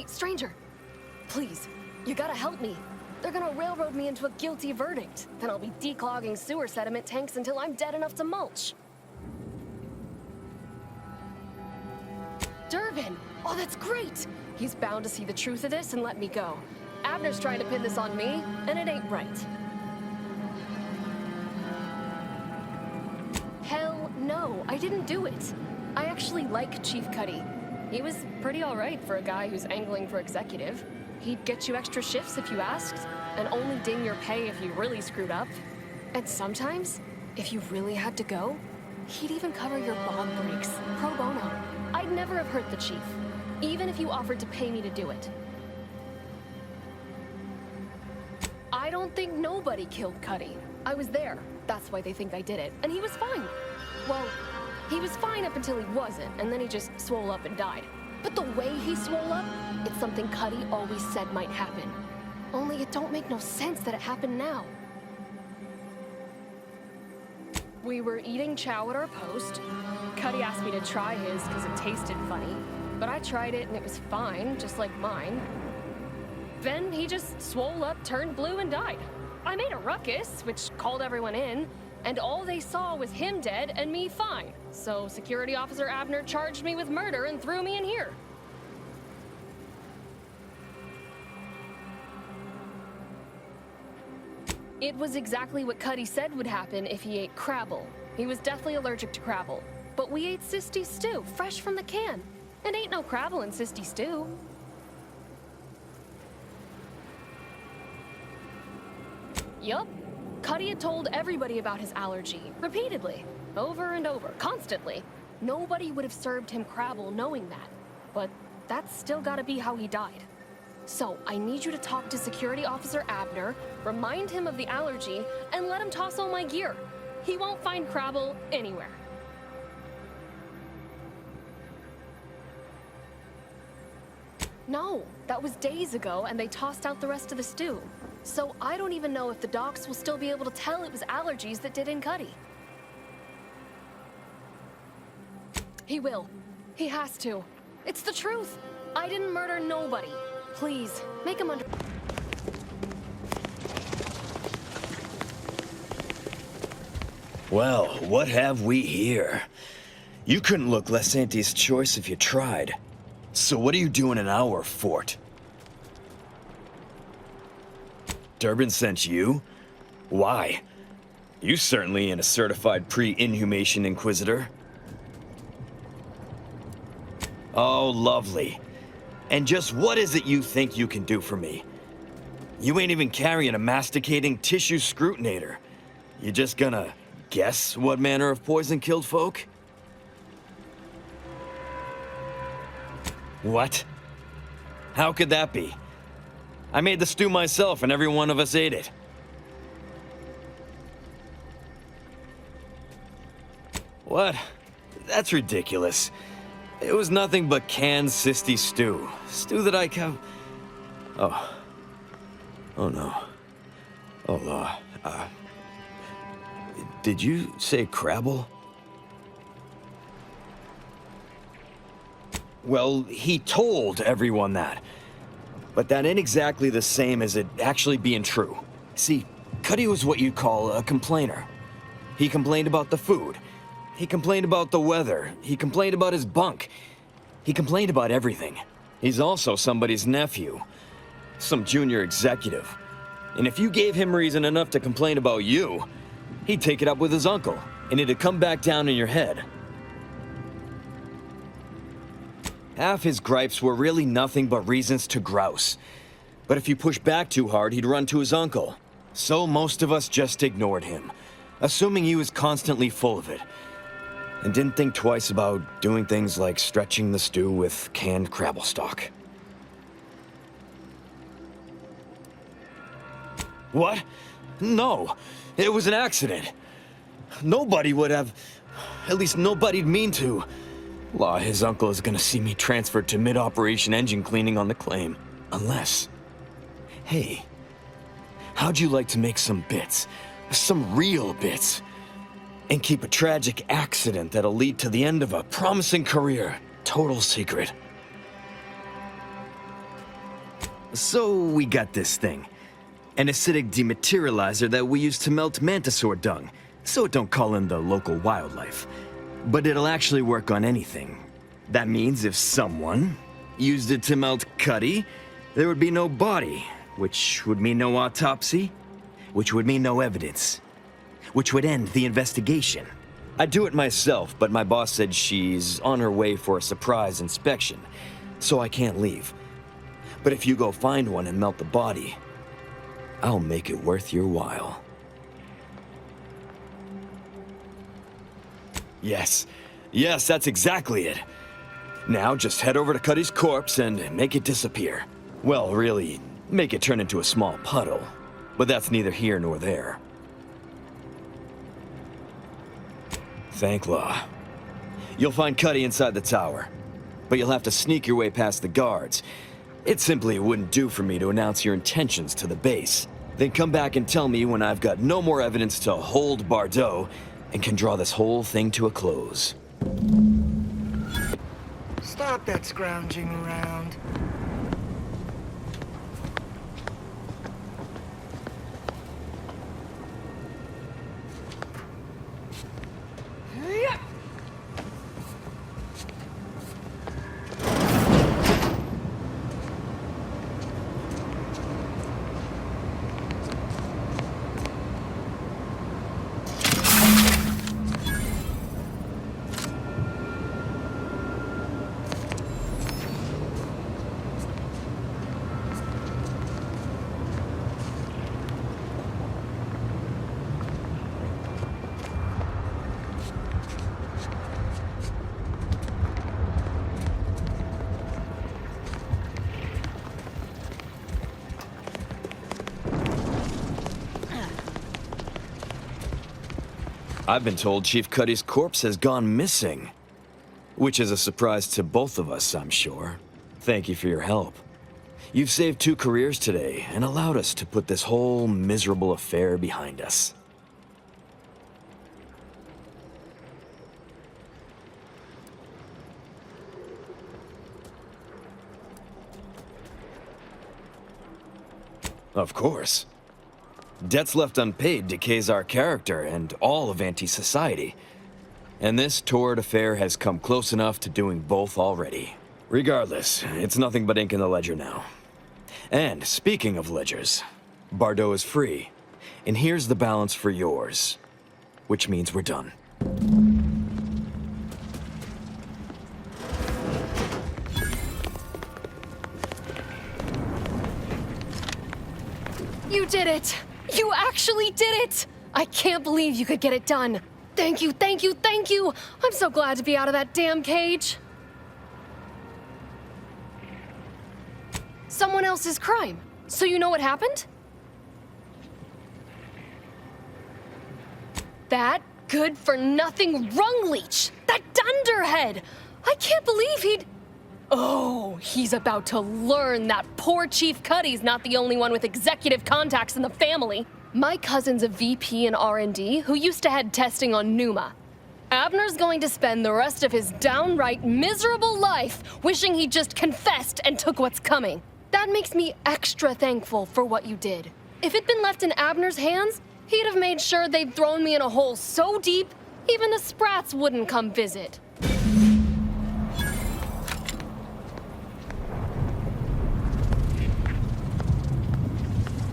stranger. Please, you gotta help me. They're gonna railroad me into a guilty verdict. Then I'll be declogging sewer sediment tanks until I'm dead enough to mulch. Durban! Oh, that's great! He's bound to see the truth of this and let me go. Abner's trying to pin this on me, and it ain't right. Hell no, I didn't do it. I actually like Chief Cuddy. He was pretty alright for a guy who's angling for executive. He'd get you extra shifts if you asked, and only ding your pay if you really screwed up. And sometimes, if you really had to go, he'd even cover your bond breaks, pro bono. I'd never have hurt the chief, even if you offered to pay me to do it. I don't think nobody killed Cuddy. I was there. That's why they think I did it. And he was fine. Well, he was fine up until he wasn't, and then he just swole up and died. But the way he swole up, it's something Cuddy always said might happen. Only it don't make no sense that it happened now. We were eating chow at our post. Cuddy asked me to try his because it tasted funny, but I tried it and it was fine, just like mine. Then he just swole up, turned blue, and died. I made a ruckus, which called everyone in, and all they saw was him dead and me fine. So Security Officer Abner charged me with murder and threw me in here. It was exactly what Cuddy said would happen if he ate Crabble. He was deathly allergic to Crabble. But we ate Sisty stew, fresh from the can. And ain't no Crabble in Sisty stew. Yup. Cuddy had told everybody about his allergy, repeatedly, over and over, constantly. Nobody would have served him Crabble knowing that. But that's still gotta be how he died. So, I need you to talk to Security Officer Abner, remind him of the allergy, and let him toss all my gear. He won't find Crabble anywhere. No, that was days ago, and they tossed out the rest of the stew. So I don't even know if the docs will still be able to tell it was allergies that did in Cuddy. He will. He has to. It's the truth. I didn't murder nobody. Please, make him under... Well, what have we here? You couldn't look less Auntie's choice if you tried. So what are you doing in our fort? Durban sent you? Why? You certainly ain't a certified pre-inhumation inquisitor. Oh, lovely. And just what is it you think you can do for me? You ain't even carrying a masticating tissue scrutinator. You just gonna guess what manner of poison killed folk? What? How could that be? I made the stew myself and every one of us ate it. What? That's ridiculous. It was nothing but canned Sisty stew. Stew that I Oh. Oh no. Oh, did you say Crabble? Well, he told everyone that. But that ain't exactly the same as it actually being true. See, Cuddy was what you'd call a complainer. He complained about the food. He complained about the weather. He complained about his bunk. He complained about everything. He's also somebody's nephew. Some junior executive. And if you gave him reason enough to complain about you, he'd take it up with his uncle, and it'd come back down in your head. Half his gripes were really nothing but reasons to grouse. But if you push back too hard, he'd run to his uncle. So most of us just ignored him, assuming he was constantly full of it, and didn't think twice about doing things like stretching the stew with canned Crabble stock. What? No, it was an accident. Nobody would have, at least nobody'd mean to. Law, his uncle is gonna see me transferred to mid-operation engine cleaning on the claim. Unless... Hey, how'd you like to make some bits? Some real bits? And keep a tragic accident that'll lead to the end of a promising career. Total secret. So we got this thing. An acidic dematerializer that we use to melt mantisaur dung, so it don't call in the local wildlife. But it'll actually work on anything. That means if someone used it to melt Cuddy, there would be no body, which would mean no autopsy, which would mean no evidence, which would end the investigation. I'd do it myself, but my boss said she's on her way for a surprise inspection, so I can't leave. But if you go find one and melt the body, I'll make it worth your while. Yes, that's exactly it. Now just head over to Cuddy's corpse and make it disappear. Well, really, make it turn into a small puddle. But that's neither here nor there. Thank law. You'll find Cuddy inside the tower, but you'll have to sneak your way past the guards. It simply wouldn't do for me to announce your intentions to the base. Then come back and tell me when I've got no more evidence to hold Bardot and can draw this whole thing to a close. Stop that scrounging around. I've been told Chief Cuddy's corpse has gone missing. Which is a surprise to both of us, I'm sure. Thank you for your help. You've saved 2 careers today and allowed us to put this whole miserable affair behind us. Of course. Debts left unpaid decays our character and all of anti-society. And this torrid affair has come close enough to doing both already. Regardless, it's nothing but ink in the ledger now. And speaking of ledgers, Bardot is free. And here's the balance for yours. Which means we're done. You did it! You actually did it! I can't believe you could get it done. Thank you, thank you, thank you! I'm so glad to be out of that damn cage. Someone else's crime. So you know what happened? That good-for-nothing rung leech! That dunderhead! I can't believe he'd... Oh, he's about to learn that poor Chief Cuddy's not the only one with executive contacts in the family. My cousin's a VP in R&D who used to head testing on Numa. Abner's going to spend the rest of his downright miserable life wishing he just confessed and took what's coming. That makes me extra thankful for what you did. If it'd been left in Abner's hands, he'd have made sure they'd thrown me in a hole so deep, even the Sprats wouldn't come visit.